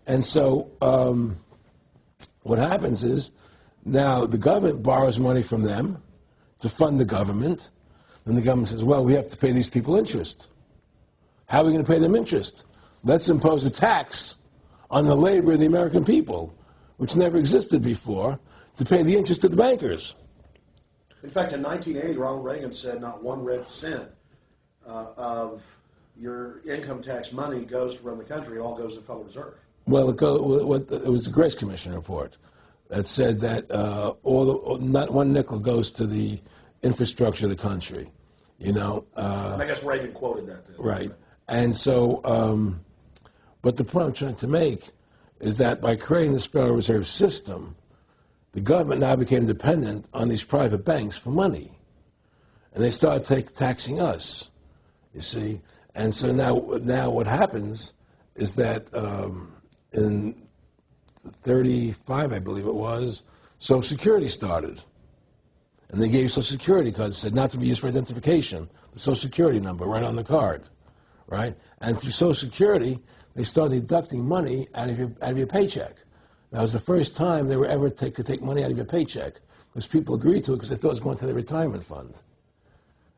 And so what happens is now the government borrows money from them to fund the government. And the government says, well, we have to pay these people interest. How are we going to pay them interest? Let's impose a tax on the labor of the American people, which never existed before, to pay the interest of the bankers. In fact, in 1980, Ronald Reagan said not one red cent of your income tax money goes to run the country. It all goes to the Federal Reserve. Well, it was the Grace Commission report that said that not one nickel goes to the infrastructure of the country. And I guess Reagan quoted that. Right. And so, but the point I'm trying to make is that by creating this Federal Reserve System, the government now became dependent on these private banks for money. And they started taxing us, you see. And so now what happens is that in 1935, I believe it was, Social Security started. And they gave you Social Security cards, said not to be used for identification, the Social Security number right on the card, right? And through Social Security, they started deducting money out of your paycheck. That was the first time they were ever could take money out of your paycheck, because people agreed to it because they thought it was going to their retirement fund.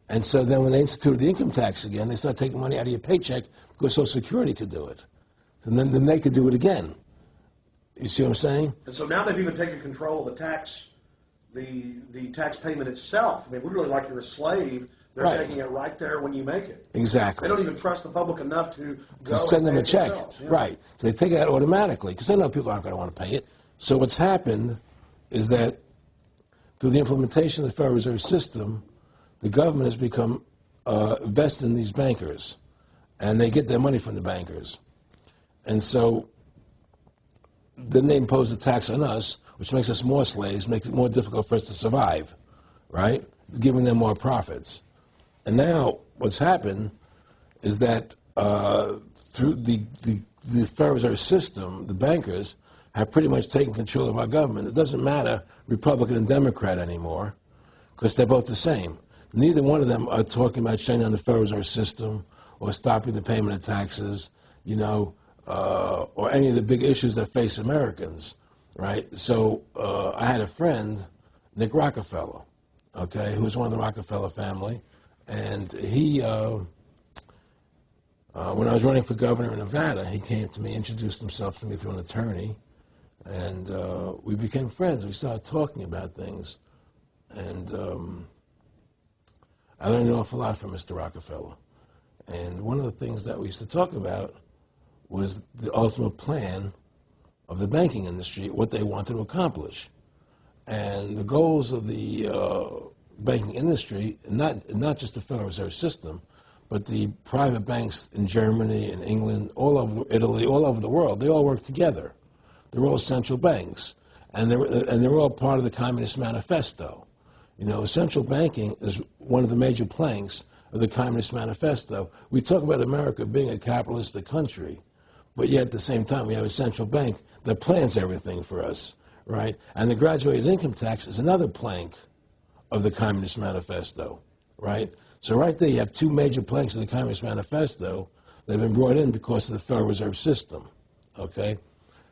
And so then when they instituted the income tax again, they started taking money out of your paycheck because Social Security could do it. And then they could do it again. You see what I'm saying? And so now they've even taken control of the tax payment itself. I mean, literally like you're a slave. They're taking it right there when you make it. Exactly. They don't even trust the public enough to send them a check. Yeah. Right. So they take it out automatically because they know people aren't going to want to pay it. So what's happened is that through the implementation of the Federal Reserve System, the government has become vested in these bankers, and they get their money from the bankers. And so then they impose a tax on us, which makes us more slaves, makes it more difficult for us to survive, right? Giving them more profits. And now what's happened is that through the Federal Reserve System, the bankers have pretty much taken control of our government. It doesn't matter Republican and Democrat anymore, because they're both the same. Neither one of them are talking about shutting down the Federal Reserve System or stopping the payment of taxes, or any of the big issues that face Americans, right? So I had a friend, Nick Rockefeller, okay, who was one of the Rockefeller family, and he, when I was running for governor in Nevada, he came to me, introduced himself to me through an attorney, and we became friends. We started talking about things, and I learned an awful lot from Mr. Rockefeller. And one of the things that we used to talk about was the ultimate plan of the banking industry, what they wanted to accomplish. And the goals of the banking industry, not just the Federal Reserve System, but the private banks in Germany and England, all over Italy, all over the world, they all work together. They're all central banks. And they're all part of the Communist Manifesto. Central banking is one of the major planks of the Communist Manifesto. We talk about America being a capitalistic country, but yet at the same time we have a central bank that plans everything for us, right? And the graduated income tax is another plank of the Communist Manifesto, right? So right there you have two major planks of the Communist Manifesto that have been brought in because of the Federal Reserve System, okay?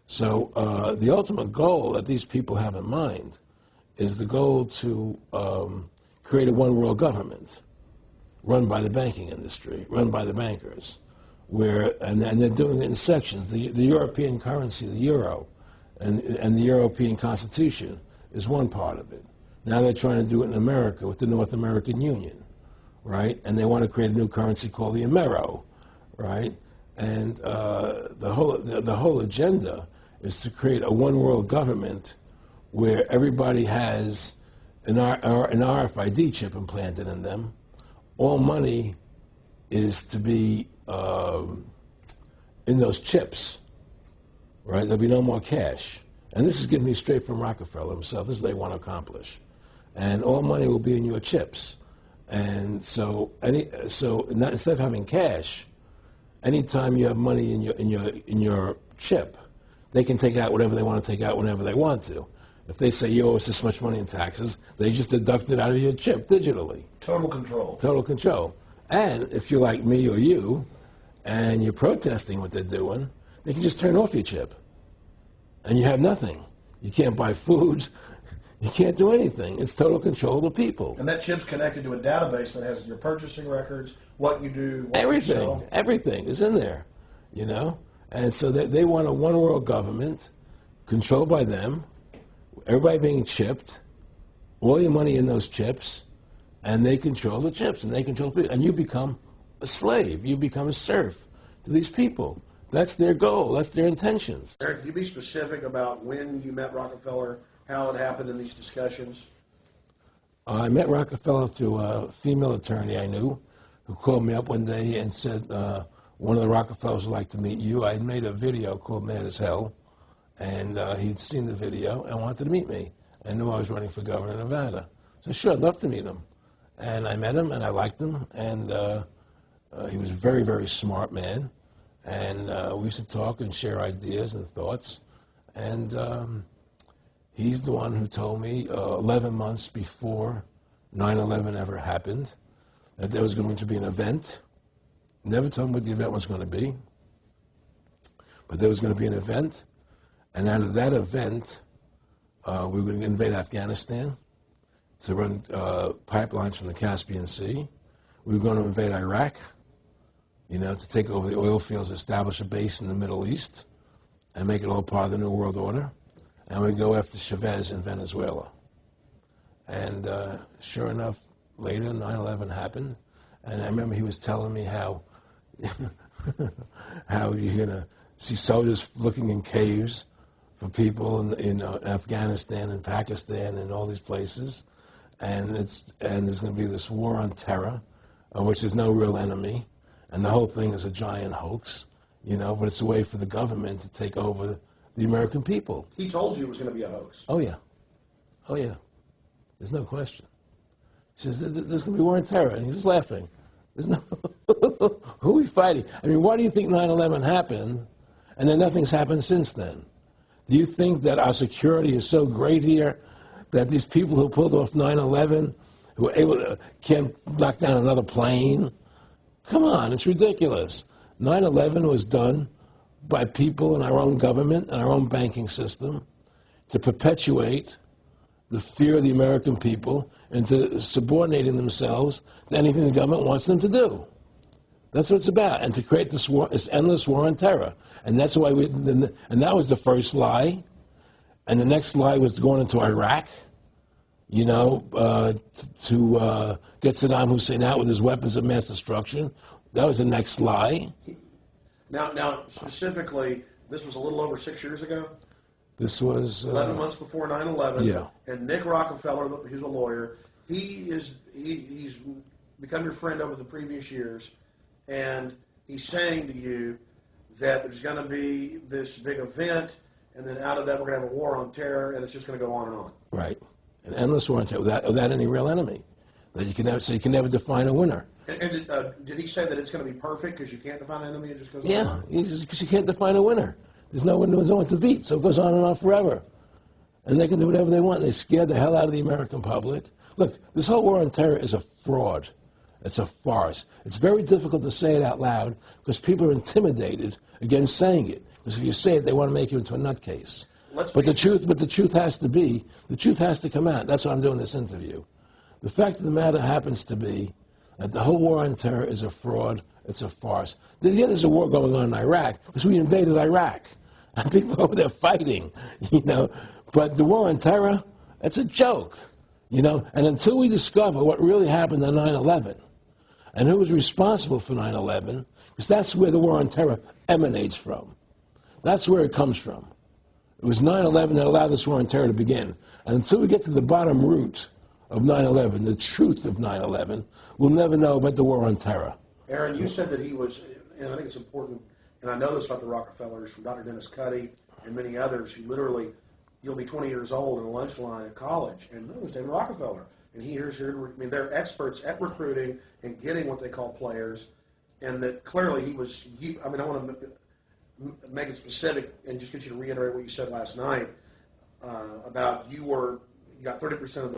So the ultimate goal that these people have in mind is the goal to create a one-world government run by the banking industry, run by the bankers, and they're doing it in sections. The European currency, the euro, and the European Constitution is one part of it. Now they're trying to do it in America with the North American Union, right? And they want to create a new currency called the Amero, right? And the whole agenda is to create a one-world government where everybody has an RFID chip implanted in them. All money is to be in those chips, right? There'll be no more cash. And this is getting me straight from Rockefeller himself. This is what they want to accomplish. And all money will be in your chips. And so instead of having cash, anytime you have money in your chip, they can take out whatever they want to take out whenever they want to. If they say you owe us this much money in taxes, they just deduct it out of your chip digitally. Total control. Total control. And if you're like me or you, and you're protesting what they're doing, they can just turn off your chip. and you have nothing. You can't buy food. You can't do anything. It's total control of the people. And that chip's connected to a database that has your purchasing records, what you do, what you sell. Everything is in there, you know? And so they want a one-world government controlled by them, everybody being chipped, all your money in those chips, and they control the chips, and they control people. And you become a slave. You become a serf to these people. That's their goal. That's their intentions. Eric, can you be specific about when you met Rockefeller, how it happened in these discussions? I met Rockefeller through a female attorney I knew who called me up one day and said, one of the Rockefellers would like to meet you. I had made a video called Mad as Hell, and he'd seen the video and wanted to meet me and knew I was running for governor of Nevada. So sure, I'd love to meet him. And I met him, and I liked him, and he was a very, very smart man. And we used to talk and share ideas and thoughts. And he's the one who told me 11 months before 9/11 ever happened that there was going to be an event. Never told him what the event was going to be, but there was going to be an event. And out of that event, we were going to invade Afghanistan to run pipelines from the Caspian Sea. We were going to invade Iraq, you know, to take over the oil fields, establish a base in the Middle East, and make it all part of the New World Order. And we'd go after Chavez in Venezuela. And sure enough, later, 9/11 happened. And I remember he was telling me how how you're going to see soldiers looking in caves for people in Afghanistan and Pakistan and all these places. And there's going to be this war on terror, which is no real enemy. And the whole thing is a giant hoax, you know, but it's a way for the government to take over the American people. He told you it was going to be a hoax. Oh, yeah. Oh, yeah. There's no question. He says, there's going to be war on terror. And he's just laughing. There's no... Who are we fighting? I mean, why do you think 9/11 happened and then nothing's happened since then? Do you think that our security is so great here that these people who pulled off 9/11, who were able to, can't knock down another plane? Come on, it's ridiculous. 9/11 was done by people in our own government and our own banking system to perpetuate the fear of the American people into subordinating themselves to anything the government wants them to do. That's what it's about, and to create this war, this endless war on terror. And that's why and that was the first lie. And the next lie was going into Iraq, you know, to get Saddam Hussein out with his weapons of mass destruction. That was the next lie. Now, specifically, this was a little over 6 years ago? This was... 11 months before 9/11. Yeah. And Nick Rockefeller, who's a lawyer, he's become your friend over the previous years, and he's saying to you that there's going to be this big event, and then out of that we're going to have a war on terror, and it's just going to go on and on. Right. An endless war on terror without any real enemy. That you can never, so you can never define a winner. And did he say that it's going to be perfect because you can't define an enemy? It just goes on Yeah, and on? because you can't define a winner. There's no one to beat, so it goes on and on forever. And they can do whatever they want. They scare the hell out of the American public. Look, this whole war on terror is a fraud. It's a farce. It's very difficult to say it out loud because people are intimidated against saying it. Because if you say it, they want to make you into a nutcase. But the truth has to come out. That's why I'm doing this interview. The fact of the matter happens to be that the whole war on terror is a fraud. It's a farce. Yeah, there's a war going on in Iraq because we invaded Iraq. And people over there fighting, you know. But the war on terror, it's a joke, you know. And until we discover what really happened on 9/11 and who was responsible for 9/11, because that's where the war on terror emanates from. That's where it comes from. It was 9/11 that allowed this war on terror to begin. And until we get to the bottom root of 9/11, the truth of 9/11, we'll never know about the war on terror. Aaron, you said that he was, and I think it's important, and I know this about the Rockefellers from Dr. Dennis Cuddy and many others who literally, you'll be 20 years old in a lunch line at college, and it was David Rockefeller. And here's here, I mean, they're experts at recruiting and getting what they call players, and that clearly he was, I mean, I want to make it specific and just get you to reiterate what you said last night about you got 30% of the